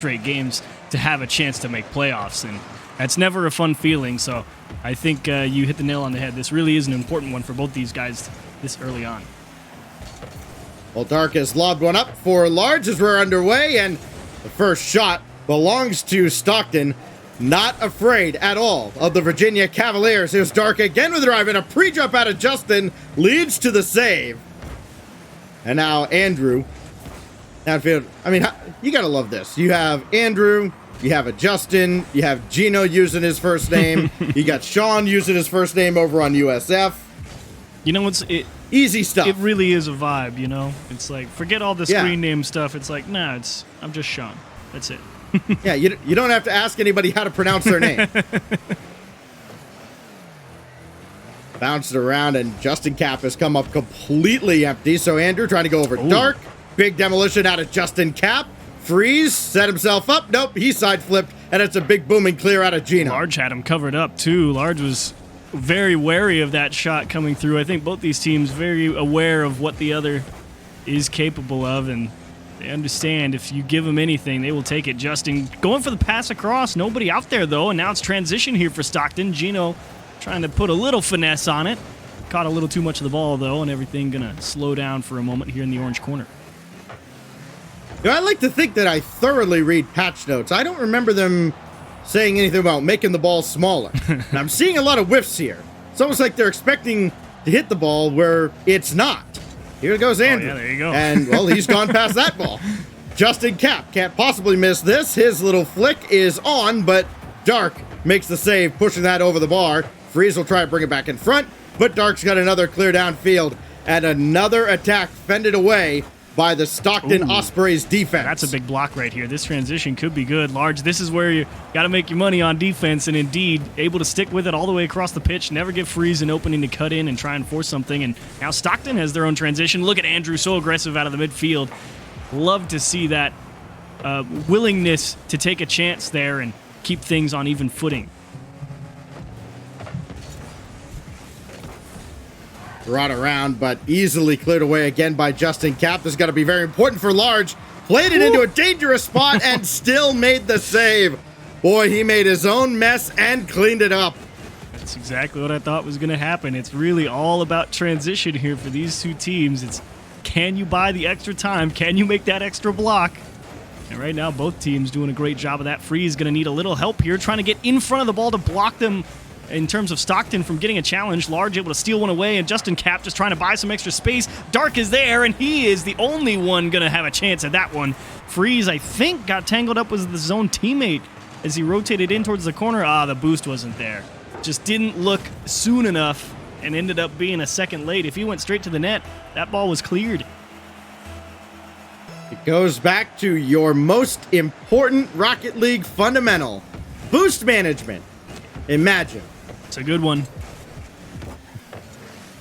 straight games to have a chance to make playoffs, and that's never a fun feeling. So I think you hit the nail on the head. This really is an important one for both these guys this early on. Well, Dark has lobbed one up for Large as we're underway, and the first shot belongs to Stockton. Not afraid at all of the Virginia Cavaliers. Here's Dark again with a drive, and a pre-jump out of Justin leads to the save. And now Andrew. Outfield. I mean, you gotta love this. You have Andrew, you have a Justin, you have Gino using his first name, you got Sean using his first name over on USF. You know, easy stuff. It really is a vibe, you know? It's like, forget all the screen name stuff. It's like, nah, I'm just Sean. That's it. Yeah, you don't have to ask anybody how to pronounce their name. Bounced around, and Justin Cap has come up completely empty. So Andrew trying to go over Dark. Big demolition out of Justin Cap. Freeze, set himself up. Nope, he side flipped, and it's a big booming clear out of Gino. Large had him covered up, too. Large was very wary of that shot coming through. I think both these teams very aware of what the other is capable of, and they understand if you give them anything, they will take it. Justin going for the pass across. Nobody out there, though, and now it's transition here for Stockton. Gino trying to put a little finesse on it. Caught a little too much of the ball, though, and everything going to slow down for a moment here in the orange corner. You know, I like to think that I thoroughly read patch notes. I don't remember them saying anything about making the ball smaller. And I'm seeing a lot of whiffs here. It's almost like they're expecting to hit the ball where it's not. Here goes Andrew. Oh, yeah, there you go. And, well, he's gone past that ball. Justin Cap can't possibly miss this. His little flick is on, but Dark makes the save, pushing that over the bar. Freeze will try to bring it back in front, but Dark's got another clear downfield, and another attack fended away by the Stockton Ospreys defense. That's a big block right here. This transition could be good. Large, this is where you got to make your money on defense, and indeed, able to stick with it all the way across the pitch, never give Freeze an opening to cut in and try and force something. And now Stockton has their own transition. Look at Andrew, so aggressive out of the midfield. Love to see that willingness to take a chance there and keep things on even footing. Brought around, but easily cleared away again by Justin Cap. This is going to be very important for Large. Played it into a dangerous spot and still made the save. Boy, he made his own mess and cleaned it up. That's exactly what I thought was going to happen. It's really all about transition here for these two teams. It's, can you buy the extra time? Can you make that extra block? And right now, both teams doing a great job of that. Freeze going to need a little help here, trying to get in front of the ball to block them in terms of Stockton from getting a challenge. Large able to steal one away, and Justin Cap just trying to buy some extra space. Dark is there, and he is the only one going to have a chance at that one. Freeze, I think, got tangled up with his own teammate as he rotated in towards the corner. The boost wasn't there. Just didn't look soon enough and ended up being a second late. If he went straight to the net, that ball was cleared. It goes back to your most important Rocket League fundamental, boost management. Imagine. It's a good one.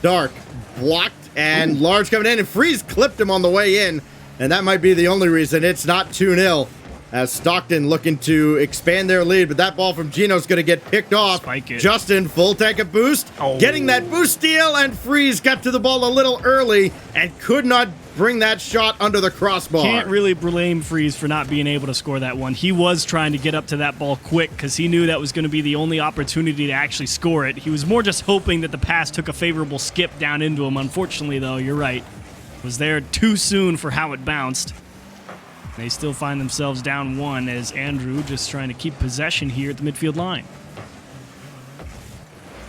Dark blocked, and Large coming in, and Freeze clipped him on the way in, and that might be the only reason it's not 2-0 as Stockton looking to expand their lead, but that ball from Gino's going to get picked off. Spike it. Justin, full tank of boost, getting that boost steal, and Freeze got to the ball a little early and could not bring that shot under the crossbar. Can't really blame Freeze for not being able to score that one. He was trying to get up to that ball quick because he knew that was going to be the only opportunity to actually score it. He was more just hoping that the pass took a favorable skip down into him. Unfortunately, though, you're right. It was there too soon for how it bounced. They still find themselves down one as Andrew just trying to keep possession here at the midfield line.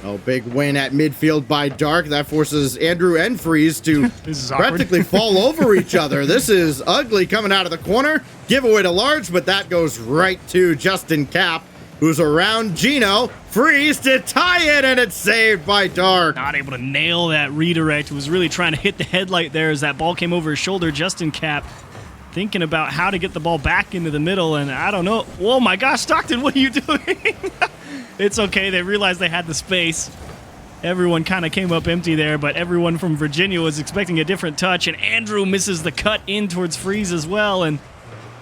Oh, big win at midfield by Dark. That forces Andrew and Freeze to practically fall over each other. This is ugly coming out of the corner. Giveaway to Large, but that goes right to Justin Cap, who's around Gino. Freeze to tie it, and it's saved by Dark. Not able to nail that redirect. Was really trying to hit the headlight there as that ball came over his shoulder. Justin Cap thinking about how to get the ball back into the middle, and I don't know. Oh my gosh, Stockton, what are you doing? It's okay. They realized they had the space. Everyone kind of came up empty there, but everyone from Virginia was expecting a different touch, and Andrew misses the cut in towards Freeze as well. And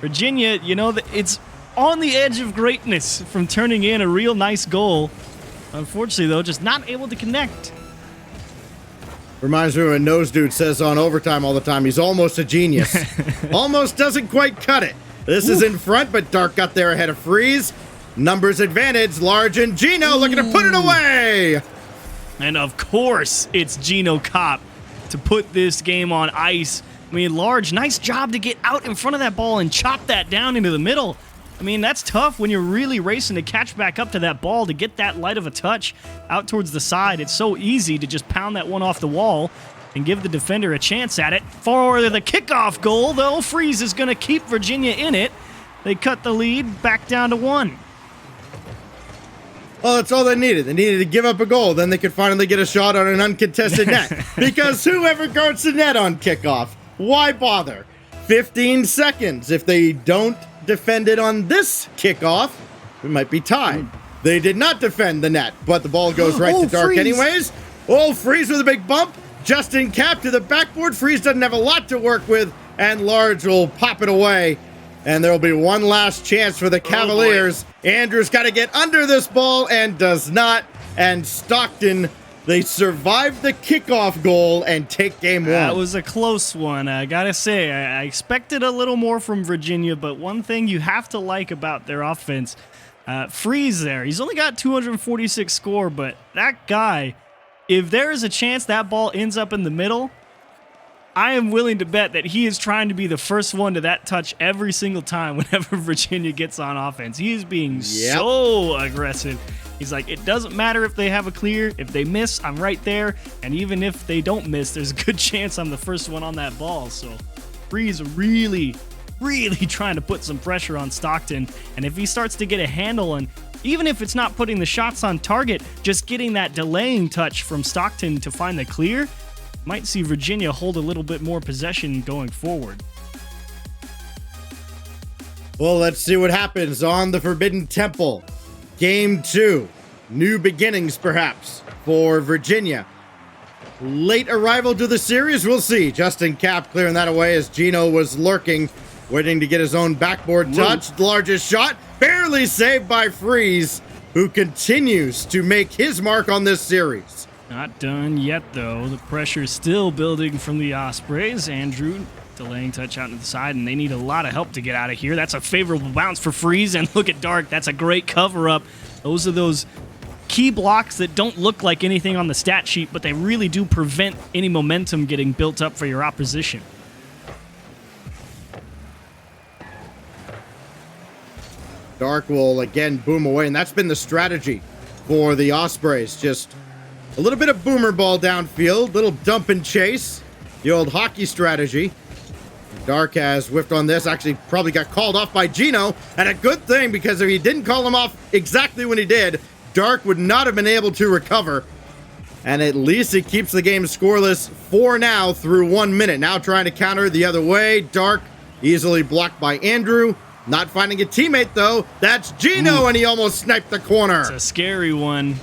Virginia, you know, it's on the edge of greatness from turning in a real nice goal. Unfortunately, though, just not able to connect. Reminds me of what Nose Dude says on Overtime all the time. He's almost a genius. Almost doesn't quite cut it. This is in front, but Dark got there ahead of Freeze. Numbers advantage, Large and Gino looking to put it away. And of course, it's Gino Kopp to put this game on ice. I mean, Large, nice job to get out in front of that ball and chop that down into the middle. I mean, that's tough when you're really racing to catch back up to that ball, to get that light of a touch out towards the side. It's so easy to just pound that one off the wall and give the defender a chance at it. For the kickoff goal, though, Freeze is going to keep Virginia in it. They cut the lead back down to 1. Well, that's all they needed. They needed to give up a goal. Then they could finally get a shot on an uncontested net. Because whoever guards the net on kickoff, why bother? 15 seconds. If they don't defend it on this kickoff, it might be tied. They did not defend the net, but the ball goes right to Dark Freeze. anyways. Oh, Freeze with a big bump. Justin Cap to the backboard. Freeze doesn't have a lot to work with, and Large will pop it away. And there will be one last chance for the Cavaliers. Andrew's got to get under this ball and does not. And Stockton, they survive the kickoff goal and take game 1. That was a close one. I gotta say, I expected a little more from Virginia, but one thing you have to like about their offense, Freeze there, he's only got 246 score, but that guy, if there is a chance that ball ends up in the middle, I am willing to bet that he is trying to be the first one to that touch every single time whenever Virginia gets on offense. He is being so aggressive. He's like, it doesn't matter if they have a clear. If they miss, I'm right there. And even if they don't miss, there's a good chance I'm the first one on that ball. So Freeze really trying to put some pressure on Stockton. And if he starts to get a handle on, even if it's not putting the shots on target, just getting that delaying touch from Stockton to find the clear, might see Virginia hold a little bit more possession going forward. Well, let's see what happens on the Forbidden Temple. Game 2. New beginnings, perhaps, for Virginia. Late arrival to the series, we'll see. Justin Cap clearing that away as Gino was lurking, waiting to get his own backboard touch. The largest shot, barely saved by Freeze, who continues to make his mark on this series. Not done yet, though. The pressure is still building from the Ospreys. Andrew delaying touch out to the side, and they need a lot of help to get out of here. That's a favorable bounce for Freeze, and look at Dark. That's a great cover-up. Those are those key blocks that don't look like anything on the stat sheet, but they really do prevent any momentum getting built up for your opposition. Dark will again boom away, and that's been the strategy for the Ospreys. Just a little bit of boomer ball downfield, little dump and chase, the old hockey strategy. Dark has whiffed on this, actually probably got called off by Gino, and a good thing, because if he didn't call him off exactly when he did, Dark would not have been able to recover. And at least it keeps the game scoreless for now through 1 minute. Now trying to counter the other way. Dark easily blocked by Andrew. Not finding a teammate, though. That's Gino, and he almost sniped the corner. It's a scary one.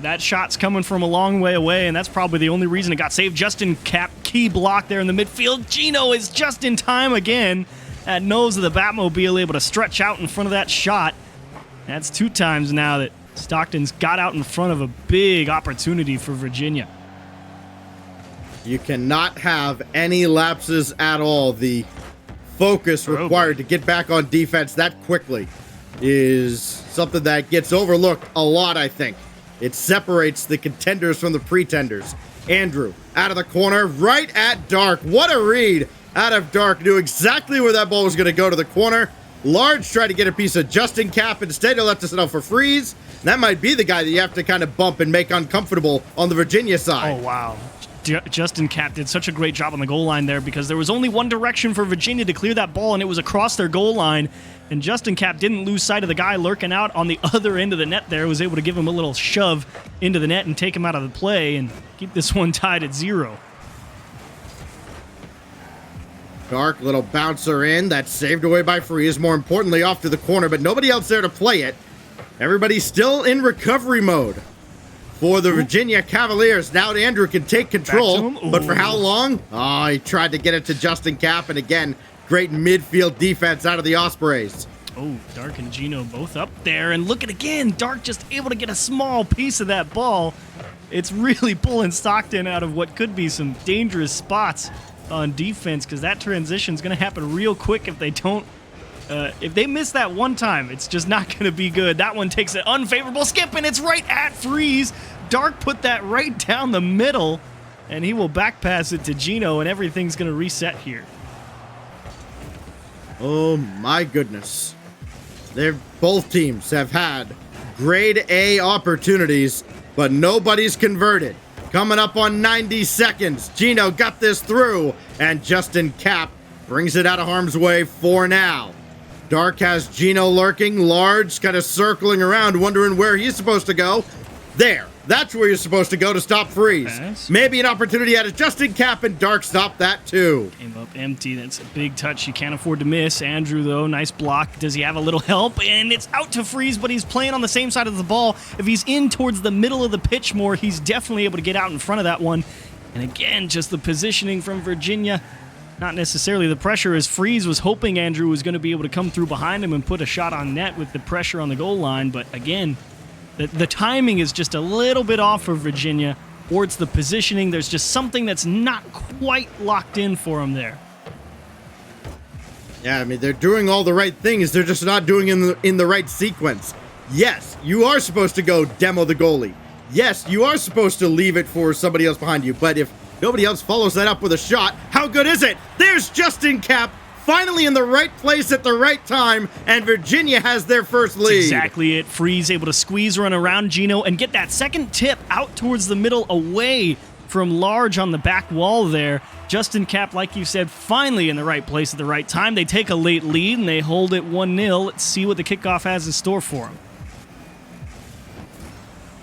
That shot's coming from a long way away, and that's probably the only reason it got saved. Justin Cap, key block there in the midfield. Gino is just in time again. That nose of the Batmobile able to stretch out in front of that shot. That's 2 times now that Stockton's got out in front of a big opportunity for Virginia. You cannot have any lapses at all. The focus required to get back on defense that quickly is something that gets overlooked a lot, I think. It separates the contenders from the pretenders. Andrew out of the corner, right at Dark. What a read out of Dark. Knew exactly where that ball was going to go, to the corner. Large tried to get a piece of Justin Cap. Instead, he left us enough for Freeze. That might be the guy that you have to kind of bump and make uncomfortable on the Virginia side. Oh, wow. Justin Cap did such a great job on the goal line there, because there was only one direction for Virginia to clear that ball, and it was across their goal line. And Justin Cap didn't lose sight of the guy lurking out on the other end of the net there, was able to give him a little shove into the net and take him out of the play and keep this one tied at 0. Dark little bouncer in. That's saved away by Freeze. More importantly, off to the corner, but nobody else there to play it. Everybody's still in recovery mode for the Virginia Cavaliers. Now Andrew can take control, but for how long? Oh, he tried to get it to Justin Cap, and again, great midfield defense out of the Ospreys. Oh, Dark and Gino both up there, and look at again, Dark just able to get a small piece of that ball. It's really pulling Stockton out of what could be some dangerous spots on defense, because that transition is going to happen real quick if they don't If they miss that one time, it's just not going to be good. That one takes an unfavorable skip, and it's right at Freeze. Dark put that right down the middle, and he will back pass it to Gino, and everything's going to reset here. Oh my goodness. Both teams have had grade A opportunities, but nobody's converted. Coming up on 90 seconds, Gino got this through, and Justin Cap brings it out of harm's way for now. Dark has Gino lurking, Large kind of circling around, wondering where he's supposed to go. There. That's where you're supposed to go to stop Freeze. Pass. Maybe an opportunity at a Justin Cap, and Dark stopped that too. Came up empty. That's a big touch you can't afford to miss. Andrew, though, nice block. Does he have a little help? And it's out to Freeze, but he's playing on the same side of the ball. If he's in towards the middle of the pitch more, he's definitely able to get out in front of that one. And again, just the positioning from Virginia. Not necessarily the pressure, as Freeze was hoping Andrew was going to be able to come through behind him and put a shot on net with the pressure on the goal line. But again, the timing is just a little bit off for Virginia, or it's the positioning. There's just something that's not quite locked in for him there. Yeah, I mean, they're doing all the right things. They're just not doing it in the right sequence. Yes, you are supposed to go demo the goalie. Yes, you are supposed to leave it for somebody else behind you. But if nobody else follows that up with a shot, how good is it? There's Justin Cap, finally in the right place at the right time, and Virginia has their first lead. That's exactly it. Freeze able to squeeze run around Gino and get that second tip out towards the middle away from Large on the back wall there. Justin Cap, like you said, finally in the right place at the right time. They take a late lead and they hold it 1-0. Let's see what the kickoff has in store for them.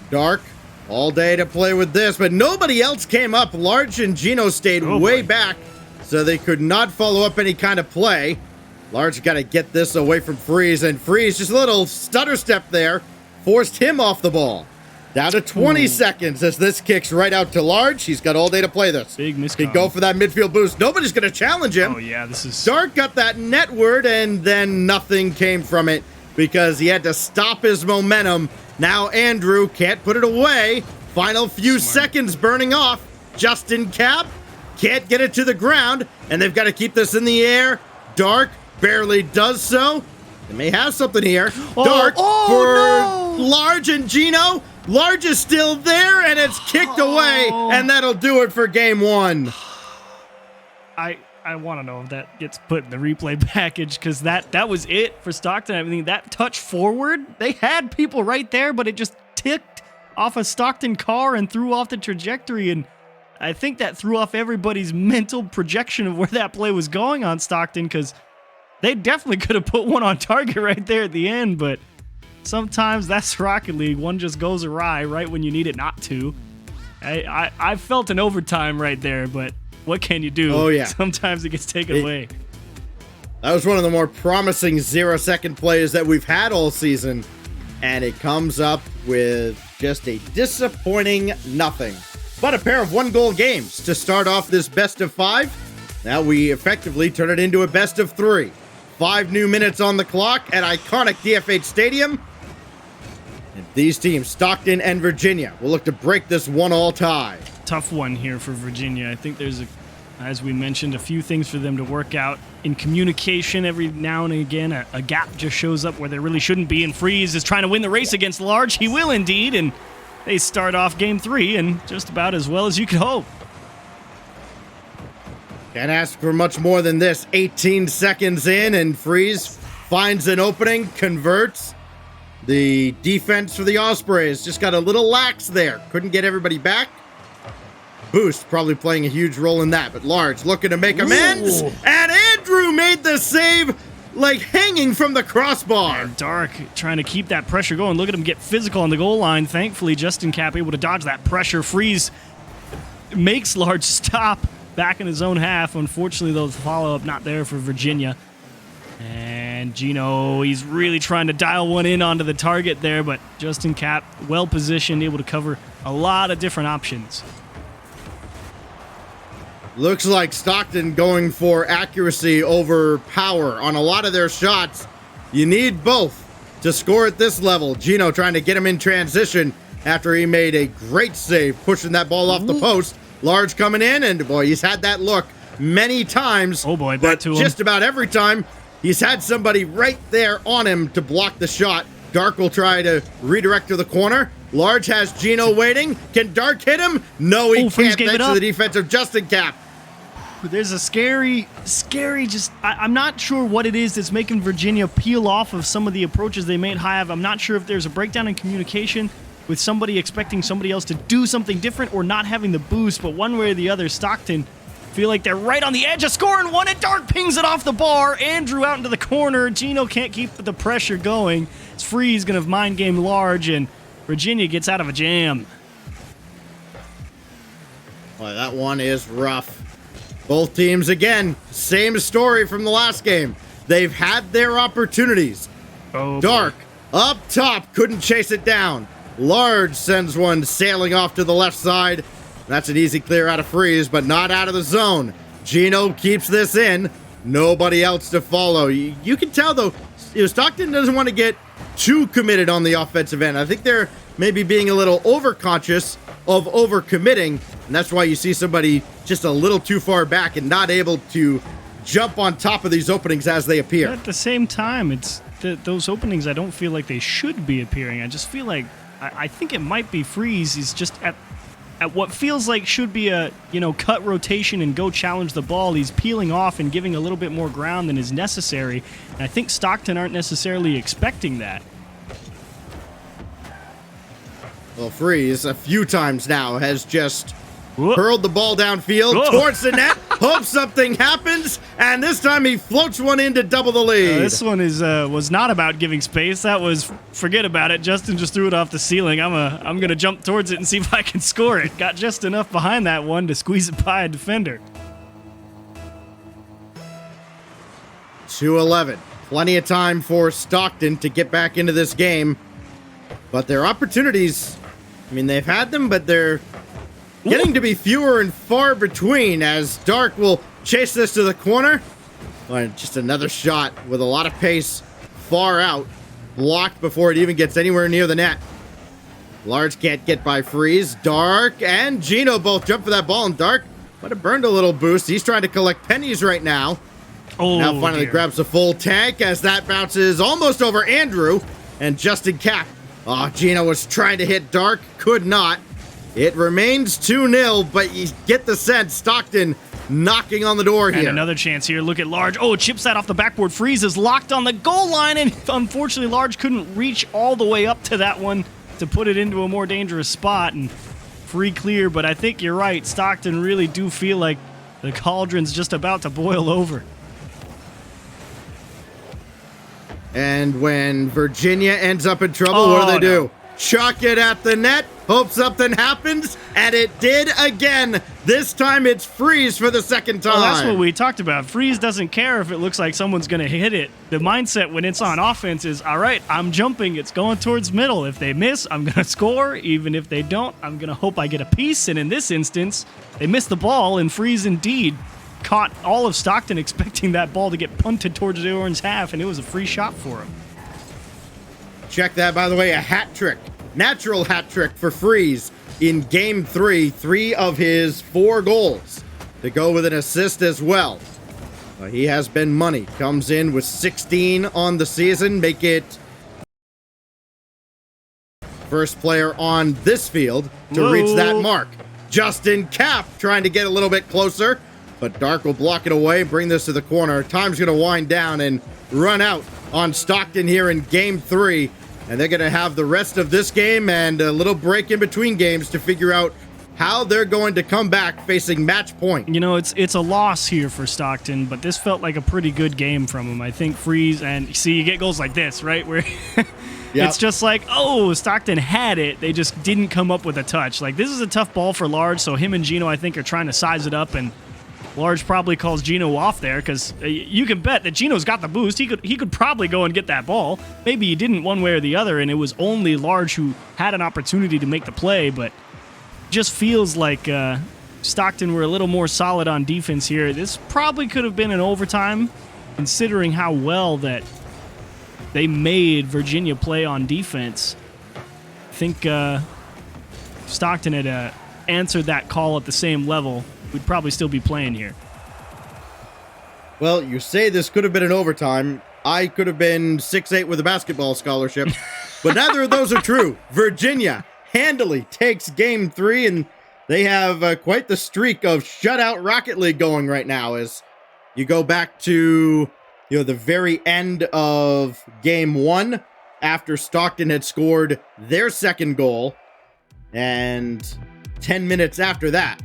Dark, all day to play with this, but nobody else came up. Large and Gino stayed way back, so they could not follow up any kind of play. Large got to get this away from Freeze, and Freeze, just a little stutter step there, forced him off the ball. Down to 20 seconds as this kicks right out to Large. He's got all day to play this. Big miscom. He'd go for that midfield boost. Nobody's going to challenge him. Oh, yeah, this is... Dark got that netward, and then nothing came from it because he had to stop his momentum. Now Andrew can't put it away. Final few seconds burning off. Justin Cap can't get it to the ground, and they've got to keep this in the air. Dark barely does so. They may have something here. Dark for Large and Gino. Large is still there, and it's kicked away, and that'll do it for game one. I want to know if that gets put in the replay package, because that was it for Stockton. I mean, that touch forward, they had people right there, but it just ticked off a Stockton car and threw off the trajectory, and I think that threw off everybody's mental projection of where that play was going on Stockton, because they definitely could have put one on target right there at the end, but sometimes that's Rocket League. One just goes awry right when you need it not to. I felt an overtime right there, but what can you do? Oh, yeah. Sometimes it gets taken away. That was one of the more promising 0-second plays that we've had all season, and it comes up with just a disappointing nothing. But a pair of one-goal games to start off this best of 5. Now we effectively turn it into a best of 3. 5 new minutes on the clock at iconic DFH Stadium. And these teams, Stockton and Virginia, will look to break this 1-1 tie. Tough one here for Virginia. I think there's, as we mentioned, a few things for them to work out. In communication, every now and again, a gap just shows up where there really shouldn't be, and Freeze is trying to win the race against Large. He will indeed, and they start off game 3 and just about as well as you could hope. Can't ask for much more than this. 18 seconds in, and Freeze finds an opening, converts. The defense for the Ospreys just got a little lax there. Couldn't get everybody back. Boost probably playing a huge role in that, but Large looking to make amends. And Andrew made the save, like hanging from the crossbar. And Dark trying to keep that pressure going. Look at him get physical on the goal line. Thankfully, Justin Cap able to dodge that pressure. Freeze makes Large stop back in his own half. Unfortunately, though, the follow-up not there for Virginia. And Gino, he's really trying to dial one in onto the target there, but Justin Cap, well-positioned, able to cover a lot of different options. Looks like Stockton going for accuracy over power on a lot of their shots. You need both to score at this level. Gino trying to get him in transition after he made a great save, pushing that ball off the post. Large coming in, and boy, he's had that look many times. Oh boy, but back to him. Just about every time, He's had somebody right there on him to block the shot. Dark will try to redirect to the corner. Large has Gino waiting. Can Dark hit him? No, he can't. Thanks to the defense of Justin Cap. There's a scary, I'm not sure what it is that's making Virginia peel off of some of the approaches they may have. I'm not sure if there's a breakdown in communication with somebody expecting somebody else to do something different or not having the boost, but one way or the other, Stockton feel like they're right on the edge of scoring one, and Dark pings it off the bar. Andrew out into the corner. Gino can't keep the pressure going. It's Freeze going to mind game Large, and Virginia gets out of a jam. Boy, that one is rough. Both teams, again, same story from the last game. They've had their opportunities. Oh, Dark, up top, couldn't chase it down. Large sends one sailing off to the left side. That's an easy clear out of Freeze, but not out of the zone. Gino keeps this in. Nobody else to follow. You can tell, though, Stockton doesn't want to get too committed on the offensive end. I think they're maybe being a little overconscious of overcommitting, and that's why you see somebody just a little too far back and not able to jump on top of these openings as they appear. At the same time, it's those openings I don't feel like they should be appearing. I just feel like I think it might be Freeze. He's just at what feels like should be a cut rotation and go challenge the ball. He's peeling off and giving a little bit more ground than is necessary. And I think Stockton aren't necessarily expecting that. Well, Freeze, a few times now, has just hurled the ball downfield towards the net, hopes something happens, and this time he floats one in to double the lead. This one was not about giving space. That was, forget about it. Justin just threw it off the ceiling. I'm gonna jump towards it and see if I can score it. Got just enough behind that one to squeeze it by a defender. 2-11. Plenty of time for Stockton to get back into this game, but their opportunities, I mean, they've had them, but they're getting to be fewer and far between as Dark will chase this to the corner. Just another shot with a lot of pace far out. Blocked before it even gets anywhere near the net. Large can't get by Freeze. Dark and Gino both jump for that ball, and Dark might have burned a little boost. He's trying to collect pennies right now. Now finally grabs a full tank as that bounces almost over Andrew and Justin Cap. Oh, Gino was trying to hit Dark, could not. It remains 2-0, but you get the sense Stockton knocking on the door here. And another chance here. Look at Large. Oh, chips that off the backboard. Freeze is locked on the goal line, and unfortunately Large couldn't reach all the way up to that one to put it into a more dangerous spot and free clear. But I think you're right. Stockton really do feel like the cauldron's just about to boil over. And when Virginia ends up in trouble, what do they do? Chuck it at the net, hope something happens, and it did again. This time it's Freeze for the second time. Well, that's what we talked about. Freeze doesn't care if it looks like someone's going to hit it. The mindset when it's on offense is, all right, I'm jumping. It's going towards middle. If they miss, I'm going to score. Even if they don't, I'm going to hope I get a piece. And in this instance, they missed the ball, and Freeze indeed caught all of Stockton expecting that ball to get punted towards the orange half, and it was a free shot for him. Check that, by the way, a hat trick. Natural hat trick for Freeze in Game 3. 3 of his 4 goals to go with an assist as well. He has been money. Comes in with 16 on the season. Make it first player on this field to reach that mark. Justin Cap trying to get a little bit closer, but Dark will block it away, bring this to the corner. Time's going to wind down and run out on Stockton here in Game 3. And they're going to have the rest of this game and a little break in between games to figure out how they're going to come back facing match point. You know, it's a loss here for Stockton, but this felt like a pretty good game from him. I think Freeze, and see, you get goals like this, right? Where it's just like, oh, Stockton had it. They just didn't come up with a touch. Like, this is a tough ball for Large, so him and Gino, I think, are trying to size it up, and Large probably calls Gino off there because you can bet that Gino's got the boost. He could probably go and get that ball. Maybe he didn't one way or the other, and it was only Large who had an opportunity to make the play, but just feels like Stockton were a little more solid on defense here. This probably could have been an overtime, considering how well that they made Virginia play on defense. I think Stockton had answered that call at the same level, we'd probably still be playing here. Well, you say this could have been an overtime. I could have been 6'8" with a basketball scholarship, but neither of those are true. Virginia handily takes game 3, and they have quite the streak of shutout Rocket League going right now. As you go back to the very end of game 1, after Stockton had scored their second goal, and 10 minutes after that,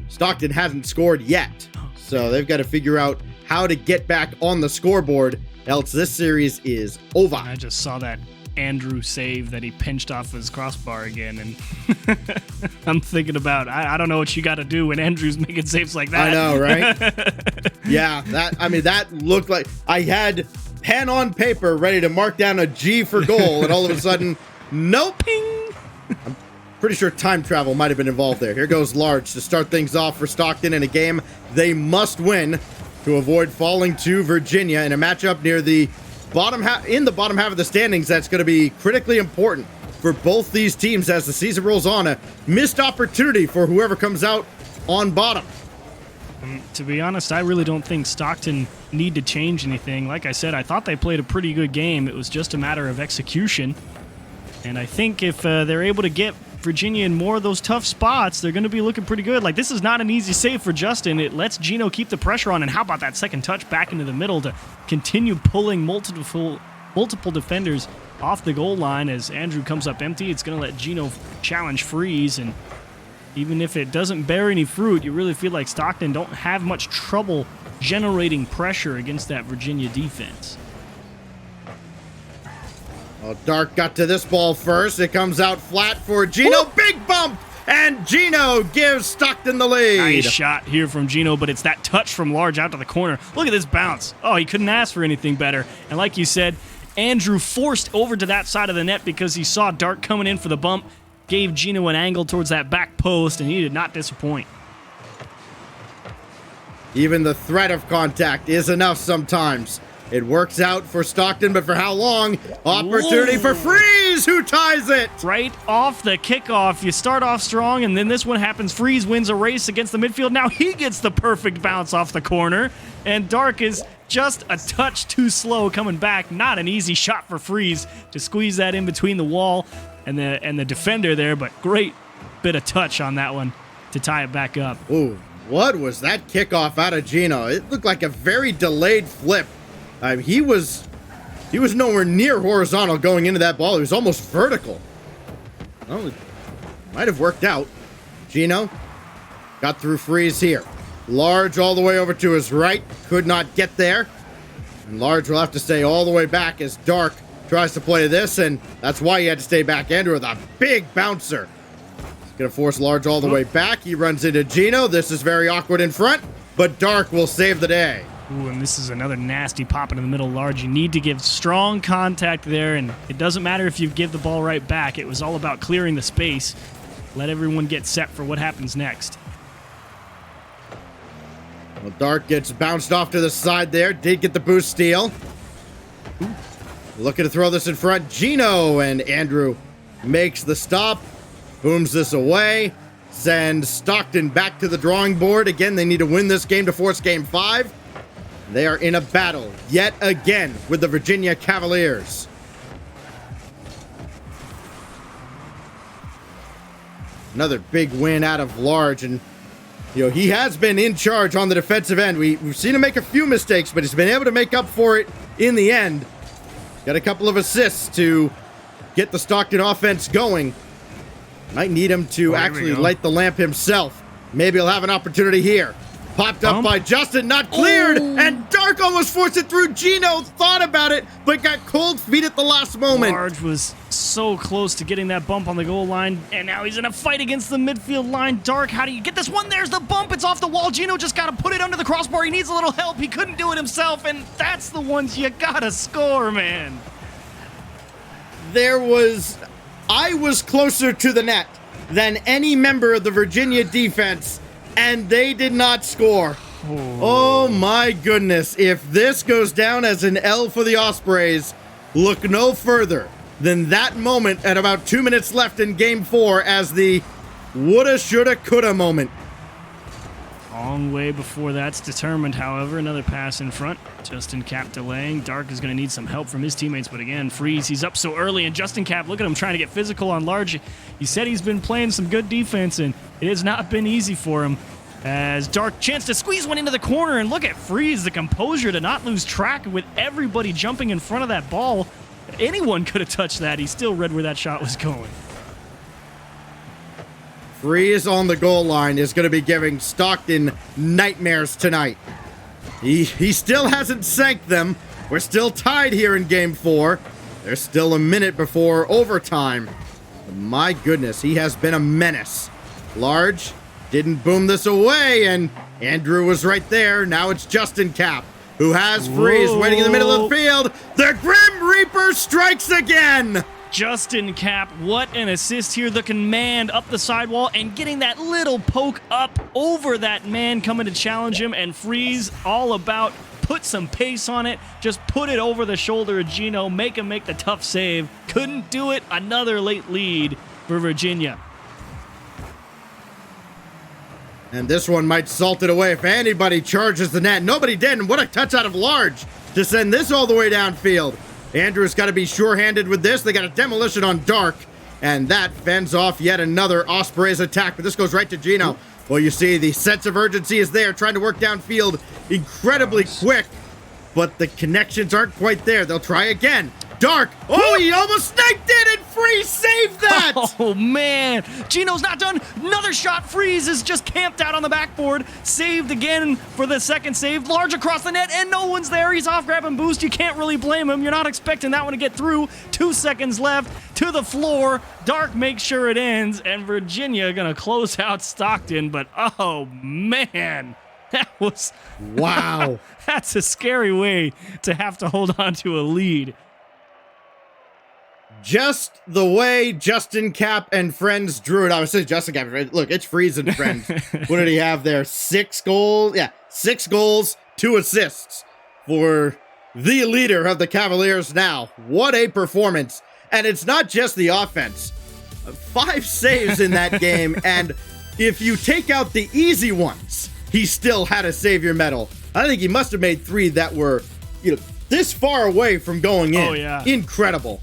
Stockton hasn't scored yet. So they've got to figure out how to get back on the scoreboard, else this series is over. I just saw that Andrew save that he pinched off his crossbar again, and I'm thinking about, I don't know what you got to do when Andrew's making saves like that. I know, right? Yeah, that looked like I had pen on paper ready to mark down a G for goal, and all of a sudden, nope. Ping. I'm pretty sure time travel might have been involved there. Here goes Large to start things off for Stockton in a game they must win to avoid falling to Virginia in a matchup near the bottom half of the standings. That's going to be critically important for both these teams as the season rolls on. A missed opportunity for whoever comes out on bottom. To be honest, I really don't think Stockton need to change anything. Like I said, I thought they played a pretty good game. It was just a matter of execution. And I think if they're able to get Virginia in more of those tough spots, they're going to be looking pretty good. Like, this is not an easy save for Justin. It lets Gino keep the pressure on. And how about that second touch back into the middle to continue pulling multiple defenders off the goal line as Andrew comes up empty? It's going to let Gino challenge Freeze, and even if it doesn't bear any fruit, you really feel like Stockton don't have much trouble generating pressure against that Virginia defense. Well, Dark got to this ball first. It comes out flat for Gino. Woo! Big bump! And Gino gives Stockton the lead. Nice shot here from Gino, but it's that touch from Large out to the corner. Look at this bounce. Oh, he couldn't ask for anything better. And like you said, Andrew forced over to that side of the net because he saw Dark coming in for the bump, gave Gino an angle towards that back post, and he did not disappoint. Even the threat of contact is enough sometimes. It works out for Stockton, but for how long? Opportunity for Freeze, who ties it. Right off the kickoff. You start off strong, and then this one happens. Freeze wins a race against the midfield. Now he gets the perfect bounce off the corner, and Dark is just a touch too slow coming back. Not an easy shot for Freeze to squeeze that in between the wall and the defender there, but great bit of touch on that one to tie it back up. Ooh, what was that kickoff out of Gino? It looked like a very delayed flip. He was nowhere near horizontal going into that ball. He was almost vertical. Well, it might have worked out. Gino got through Freeze here. Large all the way over to his right. Could not get there. And Large will have to stay all the way back as Dark tries to play this, and that's why he had to stay back. Andrew with a big bouncer. He's going to force Large all the way back. He runs into Gino. This is very awkward in front, but Dark will save the day. Ooh, and this is another nasty pop into the middle, Large. You need to give strong contact there, and it doesn't matter if you give the ball right back. It was all about clearing the space. Let everyone get set for what happens next. Well, Dark gets bounced off to the side there. Did get the boost steal. Looking to throw this in front. Gino, and Andrew makes the stop. Booms this away. Sends Stockton back to the drawing board. Again, they need to win this game to force game 5. They are in a battle yet again with the Virginia Cavaliers. Another big win out of Large, and he has been in charge on the defensive end. We've seen him make a few mistakes, but he's been able to make up for it in the end. Got a couple of assists to get the Stockton offense going. Might need him to actually light the lamp himself. Maybe he'll have an opportunity here. Popped up by Justin, not cleared, and Dark almost forced it through. Gino thought about it, but got cold feet at the last moment. Large was so close to getting that bump on the goal line, and now he's in a fight against the midfield line. Dark, how do you get this one? There's the bump. It's off the wall. Gino just got to put it under the crossbar. He needs a little help. He couldn't do it himself, and that's the ones you got to score, man. I was closer to the net than any member of the Virginia defense, and they did not score. Oh my goodness. If this goes down as an L for the Ospreys, look no further than that moment at about 2 minutes left in game 4 as the woulda, shoulda, coulda moment. Long way before that's determined, however. Another pass in front. Justin Cap delaying. Dark is going to need some help from his teammates, but again, Freeze, he's up so early, and Justin Cap, look at him trying to get physical on Large. He said he's been playing some good defense, and it has not been easy for him. As Dark chance to squeeze one into the corner, and look at Freeze, the composure to not lose track with everybody jumping in front of that ball. Anyone could have touched that. He still read where that shot was going. Freeze on the goal line is going to be giving Stockton nightmares tonight. He still hasn't sank them. We're still tied here in Game 4. There's still a minute before overtime. My goodness, he has been a menace. Large didn't boom this away, and Andrew was right there. Now it's Justin Cap, who has Freeze waiting in the middle of the field. The Grim Reaper strikes again! Justin Cap, what an assist here. The command up the sidewall and getting that little poke up over that man coming to challenge him, and Freeze all about put some pace on it. Just put it over the shoulder of Gino, make him make the tough save. Couldn't do it. Another late lead for Virginia. And this one might salt it away if anybody charges the net. Nobody did, and what a touch out of Large to send this all the way downfield. Andrew's got to be sure-handed with this. They got a demolition on Dark, and that fends off yet another Osprey's attack, but this goes right to Gino. Well, you see, the sense of urgency is there, trying to work downfield incredibly quick, but the connections aren't quite there. They'll try again. Dark. Oh, he almost sniped it, and Freeze saved that! Oh, man. Gino's not done. Another shot. Freeze is just camped out on the backboard. Saved again for the second save. Large across the net, and no one's there. He's off grab and boost. You can't really blame him. You're not expecting that one to get through. 2 seconds left to the floor. Dark makes sure it ends, and Virginia going to close out Stockton, but oh, man. That was... Wow. That's a scary way to have to hold on to a lead. Just the way Justin Cap and friends drew it. I was saying Justin Cap. Look, it's Freeze and friends. What did he have there? 6 goals? Yeah, 6 goals, 2 assists for the leader of the Cavaliers now. What a performance. And it's not just the offense. 5 saves in that game, and if you take out the easy ones, he still had a savior medal. I think he must have made 3 that were, this far away from going in. Oh, yeah. Incredible.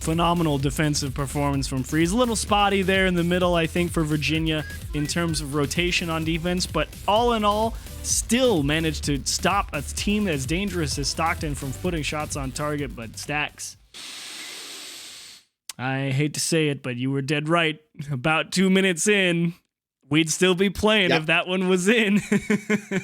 Phenomenal defensive performance from Freeze. A little spotty there in the middle, I think, for Virginia in terms of rotation on defense, but all in all, still managed to stop a team as dangerous as Stockton from putting shots on target. But Stacks, I hate to say it, but you were dead right. About 2 minutes in, we'd still be playing if that one was in.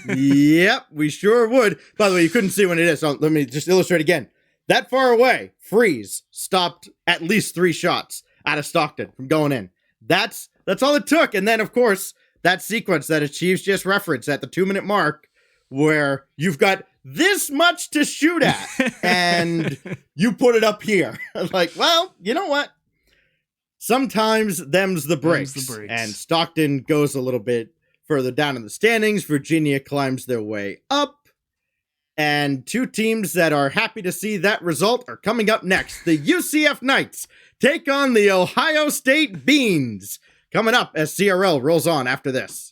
Yep, we sure would. By the way, you couldn't see when it is, so let me just illustrate again. That far away, Freeze stopped at least 3 shots out of Stockton from going in. That's all it took. And then, of course, that sequence that Achieves just referenced at the 2-minute mark, where you've got this much to shoot at, and you put it up here. Like, well, you know what? Sometimes them's the breaks. And Stockton goes a little bit further down in the standings. Virginia climbs their way up. And 2 teams that are happy to see that result are coming up next. The UCF Knights take on the Ohio State Beans. Coming up as CRL rolls on after this.